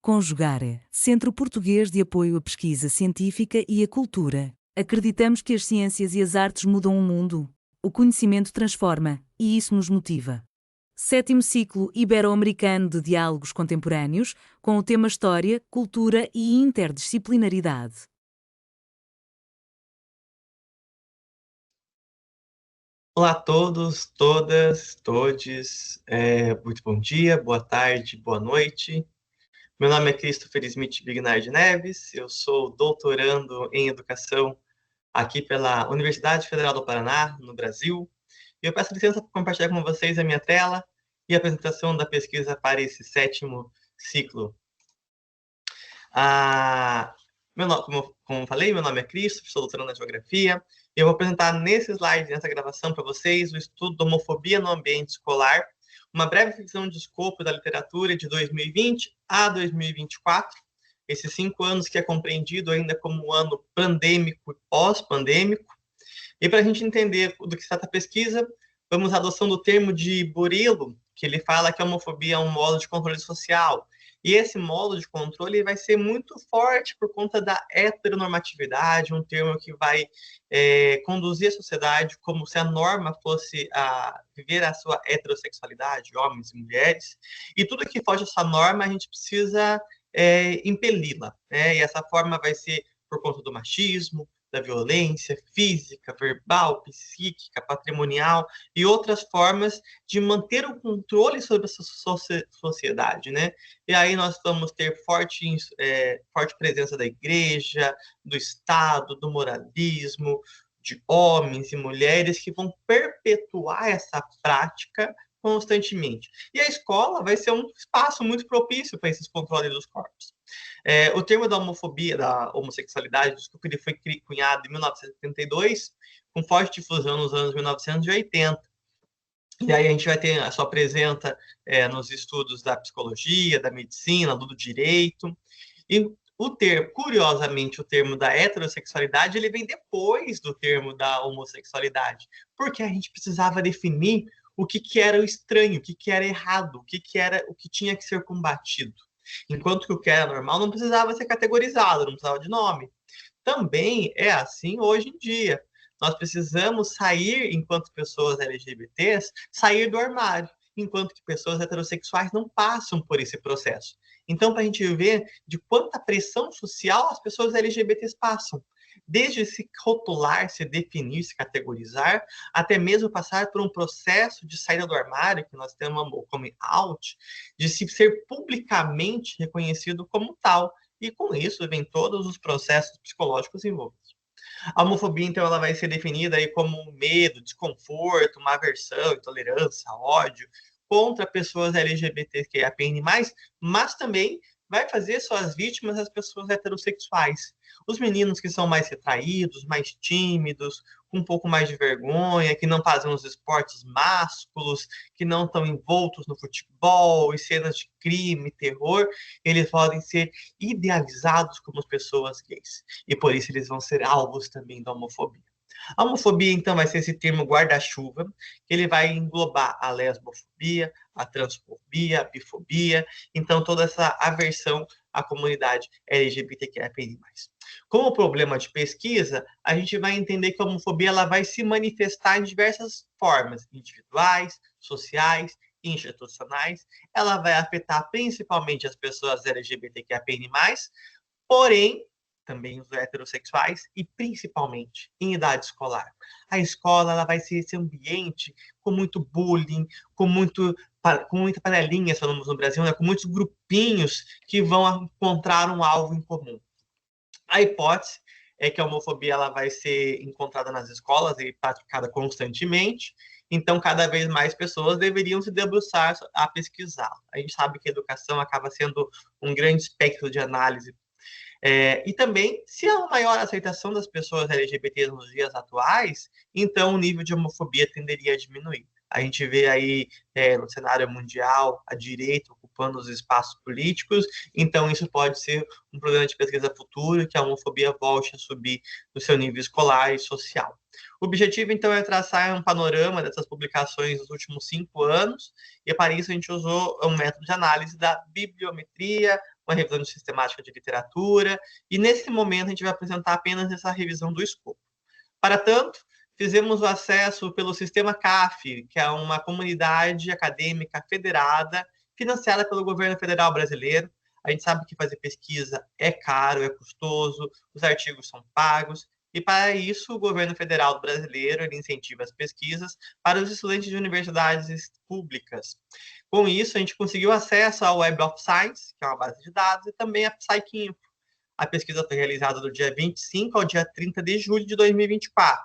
Conjugare, Centro Português de Apoio à Pesquisa Científica e à Cultura. Acreditamos que as ciências e as artes mudam o mundo. O conhecimento transforma, e isso nos motiva. Sétimo ciclo ibero-americano de diálogos contemporâneos, com o tema História, Cultura e Interdisciplinaridade. Olá a todos, todas, todes, muito bom dia, boa tarde, boa noite. Meu nome é Christopher Smith Bignard Neves, eu sou doutorando em Educação aqui pela Universidade Federal do Paraná, no Brasil. E eu peço licença para compartilhar com vocês a minha tela e a apresentação da pesquisa para esse sétimo ciclo. Como falei, meu nome é Christopher, sou doutorando na Geografia. Eu vou apresentar nesse slide, nessa gravação, para vocês, o estudo da homofobia no ambiente escolar, uma breve visão de escopo da literatura de 2020 a 2024, esses 5 anos que é compreendido ainda como um ano pandêmico e pós-pandêmico. E para a gente entender do que se trata a pesquisa, vamos à adoção do termo de Burilo, que ele fala que a homofobia é um modo de controle social. E esse modo de controle vai ser muito forte por conta da heteronormatividade, um termo que vai conduzir a sociedade como se a norma fosse viver a sua heterossexualidade, homens e mulheres. E tudo que foge dessa norma, a gente precisa impeli-la. Né? E essa forma vai ser por conta do machismo, da violência física, verbal, psíquica, patrimonial e outras formas de manter o controle sobre essa sociedade, né? E aí nós vamos ter forte presença da igreja, do Estado, do moralismo, de homens e mulheres que vão perpetuar essa prática constantemente. E a escola vai ser um espaço muito propício para esses controles dos corpos. O termo da homofobia, da homossexualidade, desculpa, ele foi cunhado em 1972, com forte difusão nos anos 1980. E aí a gente vai ter a sua presença nos estudos da psicologia, da medicina, do direito. E curiosamente, o termo da heterossexualidade, ele vem depois do termo da homossexualidade, porque a gente precisava definir o que era o estranho, o que era errado, o que tinha que ser combatido. Enquanto que o que era normal não precisava ser categorizado, não precisava de nome. Também é assim hoje em dia. Nós precisamos sair, enquanto pessoas LGBTs, sair do armário, enquanto que pessoas heterossexuais não passam por esse processo. Então, para a gente ver de quanta pressão social as pessoas LGBTs passam, desde se rotular, se definir, se categorizar, até mesmo passar por um processo de saída do armário, que nós temos como out, de se ser publicamente reconhecido como tal. E com isso vem todos os processos psicológicos envolvidos. A homofobia, então, ela vai ser definida aí como medo, desconforto, uma aversão, intolerância, ódio contra pessoas LGBTQIAPN+, mas também vai fazer suas vítimas as pessoas heterossexuais. Os meninos que são mais retraídos, mais tímidos, com um pouco mais de vergonha, que não fazem os esportes másculos, que não estão envoltos no futebol e cenas de crime, terror, eles podem ser idealizados como pessoas gays. E por isso eles vão ser alvos também da homofobia. A homofobia, então, vai ser esse termo guarda-chuva, que ele vai englobar a lesbofobia, a transfobia, a bifobia, então toda essa aversão à comunidade LGBTQIA+. Como problema de pesquisa, a gente vai entender que a homofobia ela vai se manifestar em diversas formas, individuais, sociais, institucionais. Ela vai afetar principalmente as pessoas LGBTQIA+, porém, também os heterossexuais e principalmente em idade escolar. A escola ela vai ser esse ambiente com muito bullying, com muita panelinha, falamos no Brasil, né? Com muitos grupinhos que vão encontrar um alvo em comum. A hipótese é que a homofobia ela vai ser encontrada nas escolas e praticada constantemente, então cada vez mais pessoas deveriam se debruçar a pesquisar. A gente sabe que a educação acaba sendo um grande espectro de análise. E também, se há uma maior aceitação das pessoas LGBTs nos dias atuais, então o nível de homofobia tenderia a diminuir. A gente vê aí no cenário mundial a direita ocupando os espaços políticos, então isso pode ser um problema de pesquisa futuro, que a homofobia volte a subir no seu nível escolar e social. O objetivo, então, é traçar um panorama dessas publicações dos últimos 5 anos, e para isso a gente usou um método de análise da bibliometria uma revisão de sistemática de literatura, e nesse momento a gente vai apresentar apenas essa revisão do escopo. Para tanto, fizemos o acesso pelo sistema CAF, que é uma comunidade acadêmica federada, financiada pelo governo federal brasileiro. A gente sabe que fazer pesquisa é caro, é custoso, os artigos são pagos, e para isso o governo federal brasileiro ele incentiva as pesquisas para os estudantes de universidades públicas. Com isso, a gente conseguiu acesso ao Web of Science, que é uma base de dados, e também a PsycInfo. A pesquisa foi realizada do dia 25 ao dia 30 de julho de 2024.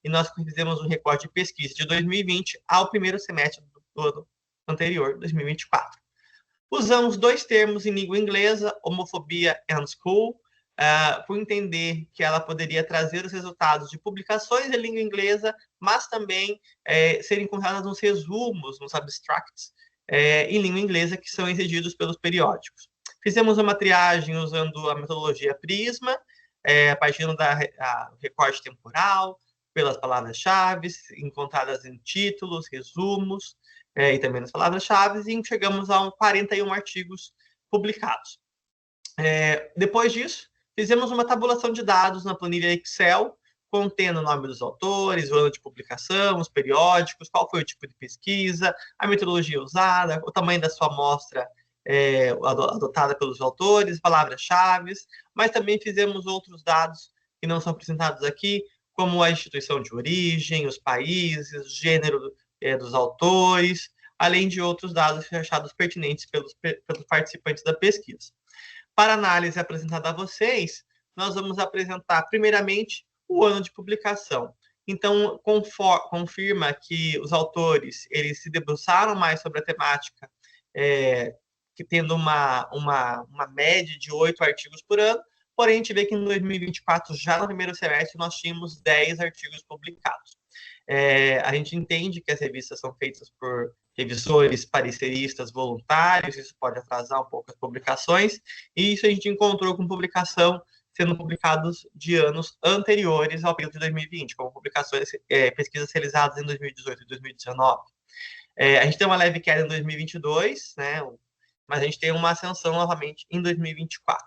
E nós fizemos um recorte de pesquisa de 2020 ao primeiro semestre do ano anterior, 2024. Usamos dois termos em língua inglesa, homofobia and school, por entender que ela poderia trazer os resultados de publicações em língua inglesa, mas também serem encontradas nos resumos, nos abstracts, em língua inglesa, que são exigidos pelos periódicos. Fizemos uma triagem usando a metodologia Prisma, partindo da recorte temporal, pelas palavras-chave, encontradas em títulos, resumos, e também nas palavras-chave, e chegamos a 41 artigos publicados. Depois disso, fizemos uma tabulação de dados na planilha Excel, contendo o nome dos autores, o ano de publicação, os periódicos, qual foi o tipo de pesquisa, a metodologia usada, o tamanho da sua amostra adotada pelos autores, palavras-chave, mas também fizemos outros dados que não são apresentados aqui, como a instituição de origem, os países, o gênero dos autores, além de outros dados achados pertinentes pelos participantes da pesquisa. Para a análise apresentada a vocês, nós vamos apresentar, primeiramente, o ano de publicação. Então, confirma que os autores eles se debruçaram mais sobre a temática, que tendo uma média de 8 artigos por ano, porém, a gente vê que em 2024, já no primeiro semestre, nós tínhamos 10 artigos publicados. A gente entende que as revistas são feitas por revisores, pareceristas, voluntários, isso pode atrasar um pouco as publicações, e isso a gente encontrou com publicação sendo publicados de anos anteriores ao período de 2020, como publicações, pesquisas realizadas em 2018 e 2019. A gente tem uma leve queda em 2022, né, mas a gente tem uma ascensão novamente em 2024.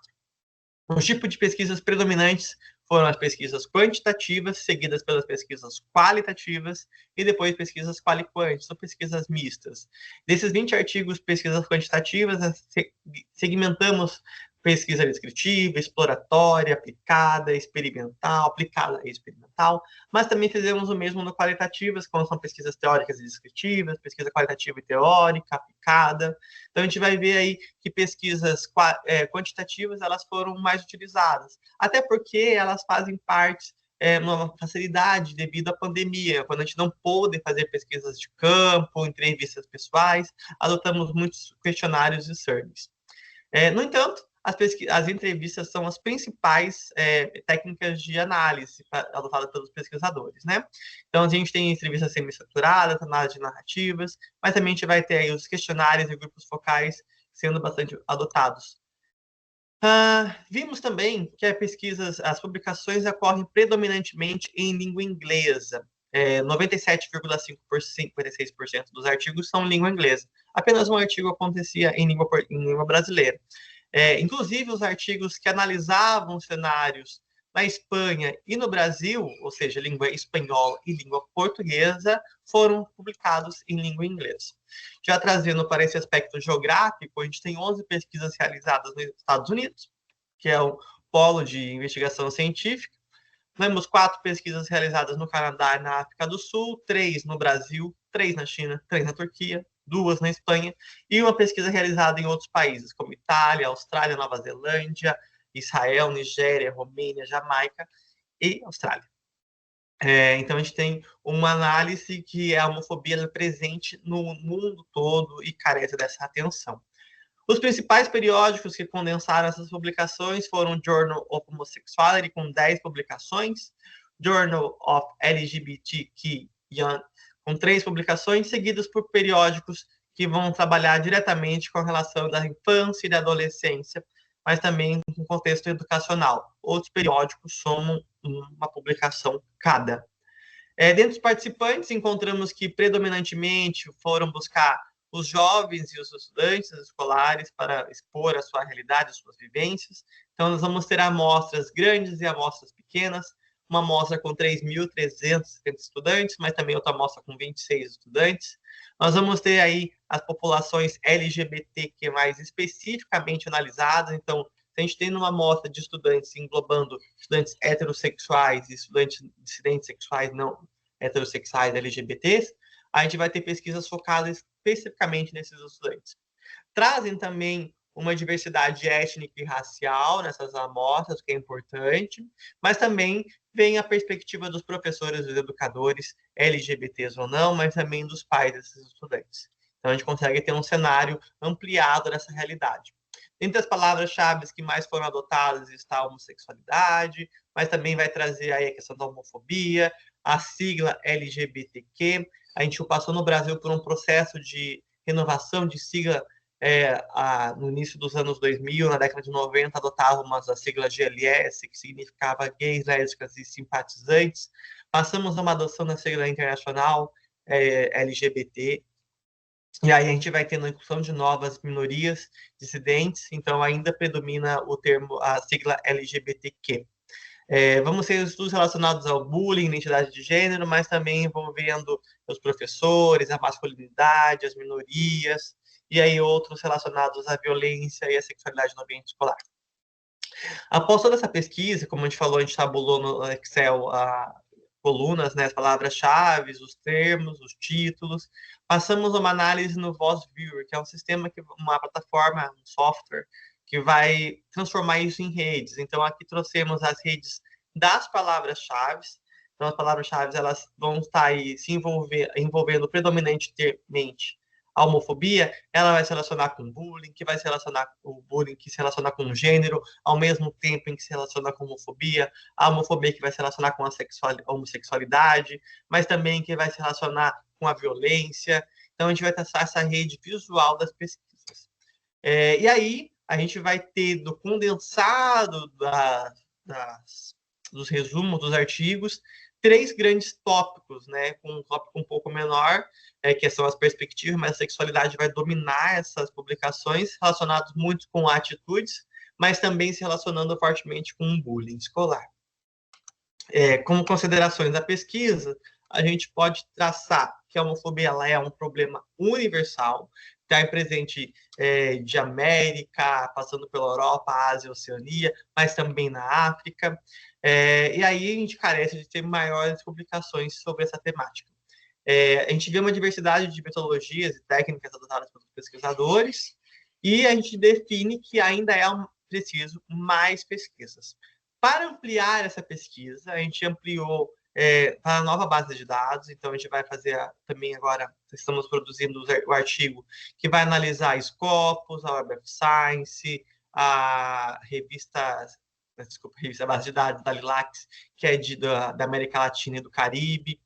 Os tipos de pesquisas predominantes foram as pesquisas quantitativas, seguidas pelas pesquisas qualitativas e depois pesquisas quali-quant, são pesquisas mistas. Desses 20 artigos, pesquisas quantitativas, segmentamos pesquisa descritiva, exploratória, aplicada, experimental, aplicada e experimental, mas também fizemos o mesmo no qualitativas, como são pesquisas teóricas e descritivas, pesquisa qualitativa e teórica, aplicada. Então, a gente vai ver aí que pesquisas quantitativas, elas foram mais utilizadas, até porque elas fazem parte uma facilidade devido à pandemia, quando a gente não pôde fazer pesquisas de campo, entrevistas pessoais, adotamos muitos questionários e surveys. No entanto, as entrevistas são as principais técnicas de análise adotadas pelos pesquisadores, né? Então, a gente tem entrevistas semi-estruturadas, análise de narrativas, mas também a gente vai ter aí os questionários e grupos focais sendo bastante adotados. Vimos também que as publicações ocorrem predominantemente em língua inglesa. 97,5% dos artigos são em língua inglesa. Apenas um artigo acontecia em língua brasileira. Inclusive, os artigos que analisavam cenários na Espanha e no Brasil, ou seja, língua espanhola e língua portuguesa, foram publicados em língua inglesa. Já trazendo para esse aspecto geográfico, a gente tem 11 pesquisas realizadas nos Estados Unidos, que é o polo de investigação científica. Temos 4 pesquisas realizadas no Canadá e na África do Sul, 3 no Brasil, 3 na China, 3 na Turquia, 2 na Espanha, e uma pesquisa realizada em outros países, como Itália, Austrália, Nova Zelândia, Israel, Nigéria, Romênia, Jamaica e Austrália. Então, a gente tem uma análise que a homofobia é presente no mundo todo e carece dessa atenção. Os principais periódicos que condensaram essas publicações foram Journal of Homosexuality, com 10 publicações, Journal of LGBTQ Young, com 3 publicações, seguidas por periódicos que vão trabalhar diretamente com a relação da infância e da adolescência, mas também com contexto educacional. Outros periódicos somam uma publicação cada. Dentre os participantes, encontramos que predominantemente foram buscar os jovens e os estudantes escolares para expor a sua realidade, as suas vivências. Então, nós vamos ter amostras grandes e amostras pequenas, uma amostra com 3.370 estudantes, mas também outra amostra com 26 estudantes. Nós vamos ter aí as populações LGBTQ+, especificamente analisadas. Então, se a gente tem uma amostra de estudantes englobando estudantes heterossexuais e estudantes dissidentes sexuais não heterossexuais LGBTs, a gente vai ter pesquisas focadas especificamente nesses estudantes. Trazem também uma diversidade étnica e racial nessas amostras, que é importante, mas também vem a perspectiva dos professores, dos educadores, LGBTs ou não, mas também dos pais desses estudantes. Então, a gente consegue ter um cenário ampliado dessa realidade. Entre as palavras-chave que mais foram adotadas está a homossexualidade, mas também vai trazer aí a questão da homofobia, a sigla LGBTQ. A gente passou no Brasil por um processo de renovação de sigla no início dos anos 2000, na década de 90, adotávamos a sigla GLS, que significava gays, lésbicas e simpatizantes. Passamos a uma adoção da sigla internacional LGBT, e aí a gente vai tendo a inclusão de novas minorias dissidentes, então ainda predomina o termo, a sigla LGBTQ. Vamos ter estudos relacionados ao bullying, identidade de gênero, mas também envolvendo os professores, a masculinidade, as minorias, e aí outros relacionados à violência e à sexualidade no ambiente escolar. Após toda essa pesquisa, como a gente falou, a gente tabulou no Excel colunas, né, as palavras-chave, os termos, os títulos. Passamos uma análise no VozViewer, que é um sistema, uma plataforma, um software, que vai transformar isso em redes. Então, aqui trouxemos as redes das palavras-chave. Então, as palavras-chave elas vão estar aí se envolvendo predominantemente a homofobia, ela vai se relacionar com bullying, que vai se relacionar com o bullying, que se relaciona com o gênero, ao mesmo tempo em que se relaciona com a homofobia que vai se relacionar com a homossexualidade, mas também que vai se relacionar com a violência. Então, a gente vai traçar essa rede visual das pesquisas. E aí, a gente vai ter do condensado dos resumos dos artigos, 3 grandes tópicos, né, com um tópico um pouco menor, que são as perspectivas, mas a sexualidade vai dominar essas publicações, relacionados muito com atitudes, mas também se relacionando fortemente com o bullying escolar. Como considerações da pesquisa, a gente pode traçar que a homofobia ela é um problema universal, está presente de América, passando pela Europa, Ásia, Oceania, mas também na África. E aí a gente carece de ter maiores publicações sobre essa temática. A gente vê uma diversidade de metodologias e técnicas adotadas pelos pesquisadores, e a gente define que ainda é preciso mais pesquisas. Para ampliar essa pesquisa, a gente ampliou para a nova base de dados, então a gente vai fazer também agora, estamos produzindo o artigo que vai analisar a Scopus, a Web of Science, a revista base de dados da Lilacs, que é da América Latina e do Caribe.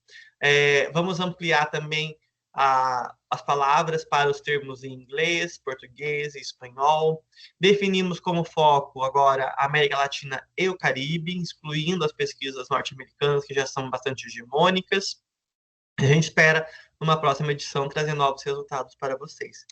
Vamos ampliar também as palavras para os termos em inglês, português e espanhol. Definimos como foco agora a América Latina e o Caribe, excluindo as pesquisas norte-americanas, que já são bastante hegemônicas. A gente espera, numa próxima edição, trazer novos resultados para vocês.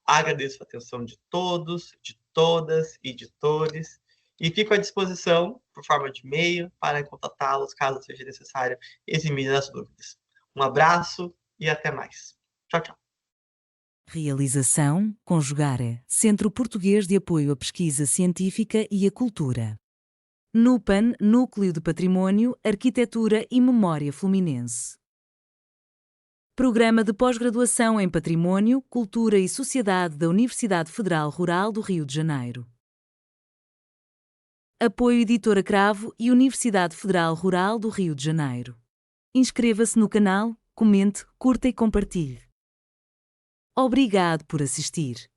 Agradeço a atenção de todos, de todas e de todos, e fico à disposição, por forma de e-mail, para contatá-los, caso seja necessário eximir as dúvidas. Um abraço e até mais. Tchau, tchau. Realização Conjugare, Centro Português de Apoio à Pesquisa Científica e à Cultura. NUPAN, Núcleo de Património, Arquitetura e Memória Fluminense. Programa de Pós-Graduação em Património, Cultura e Sociedade da Universidade Federal Rural do Rio de Janeiro. Apoio Editora Cravo e Universidade Federal Rural do Rio de Janeiro. Inscreva-se no canal, comente, curta e compartilhe. Obrigado por assistir.